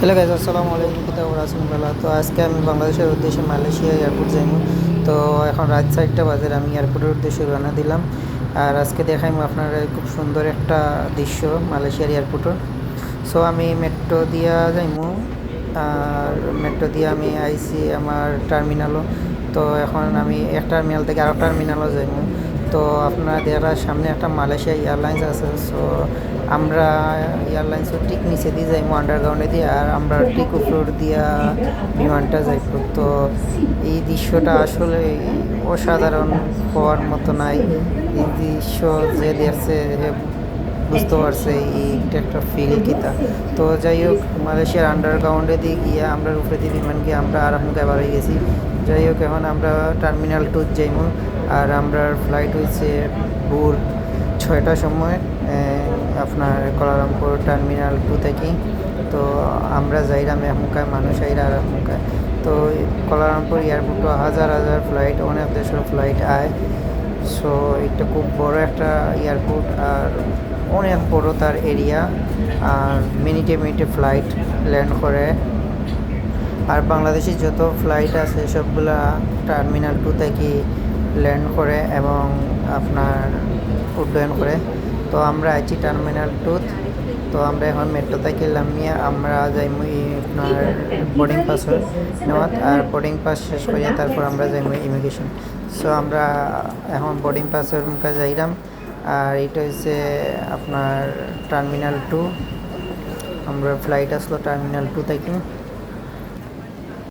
Hello guys, আসসালামু আলাইকুম। কিতা ওরা আছেন বেলা। তো আজকে আমি বাংলাদেশের উদ্দেশ্যে মালয়েশিয়া এয়ারপোর্ট যাইব। তো এখন রাত 4টা বাজে, আমি এয়ারপোর্টের উদ্দেশ্যে রওনা দিলাম। আর আজকে দেখাইমু আপনারা খুব সুন্দর একটা দৃশ্য মালয়েশিয়ার এয়ারপোর্টের। সো আমি মেট্রো দিয়া যাইমু। আর মেট্রো দিয়ে আমি আইসি আমার টার্মিনালও। তো এখন আমি এক টার্মিনাল থেকে আরও টার্মিনালও যাইমু। তো আপনাদের সামনে একটা মালয়েশিয়া এয়ারলাইন্স আছে। সো আমরা এয়ারলাইন্সও ঠিক নিচে দিয়ে যাইমু আন্ডারগ্রাউন্ডে দিয়ে, আর আমরা ঠিক উপর দিয়া বিমানটা যাইব। তো এই দৃশ্যটা আসলে অসাধারণ হওয়ার মতো নাই। এই দৃশ্য যে দেখছে বুঝতে পারছে এইটা একটা ফিল কিতা। তো যাই হোক, মালয়েশিয়ার আন্ডারগ্রাউন্ডে দিয়ে গিয়ে আমরা উপরে দিয়ে বিমান গিয়ে আমরা আরামকে বাড়ি গেছি। যাই হোক, এখন আমরা টার্মিনাল 2 যাইমু। আর আমরা ফ্লাইট হয়েছে ভোর 6টার সময় আপনার কোয়ালালামপুর টার্মিনাল 2 থেকে। তো আমরা যাইরাম এখনকার মানুষ আইরা আর এখনকার। তো কোয়ালালামপুর এয়ারপোর্ট হাজার হাজার ফ্লাইট, অনেক দেশের ফ্লাইট আয়। সো এটা খুব বড় একটা এয়ারপোর্ট, আর অনেক বড় তার এরিয়া। আর মিনিটে মিনিটে ফ্লাইট ল্যান্ড করে। আর বাংলাদেশি যত ফ্লাইট আছে সবগুলা টার্মিনাল 2 থেকে ল্যান্ড করে এবং আপনার উড্ডয়ন করে। তো আমরা আছি টার্মিনাল 2। তো আমরা এখন মেট্রো থেকে নামিয়ে আমরা যাইমু আপনার বোর্ডিং পাস নেওয়া। আর বোর্ডিং পাস শেষ করিয়া তারপর আমরা যাইমু ইমিগ্রেশন। সো আমরা এখন বোর্ডিং পাসের মুখে যাইলাম। আর এটা হচ্ছে আপনার টার্মিনাল 2। আমরা ফ্লাইট আসলো টার্মিনাল 2 থেকে।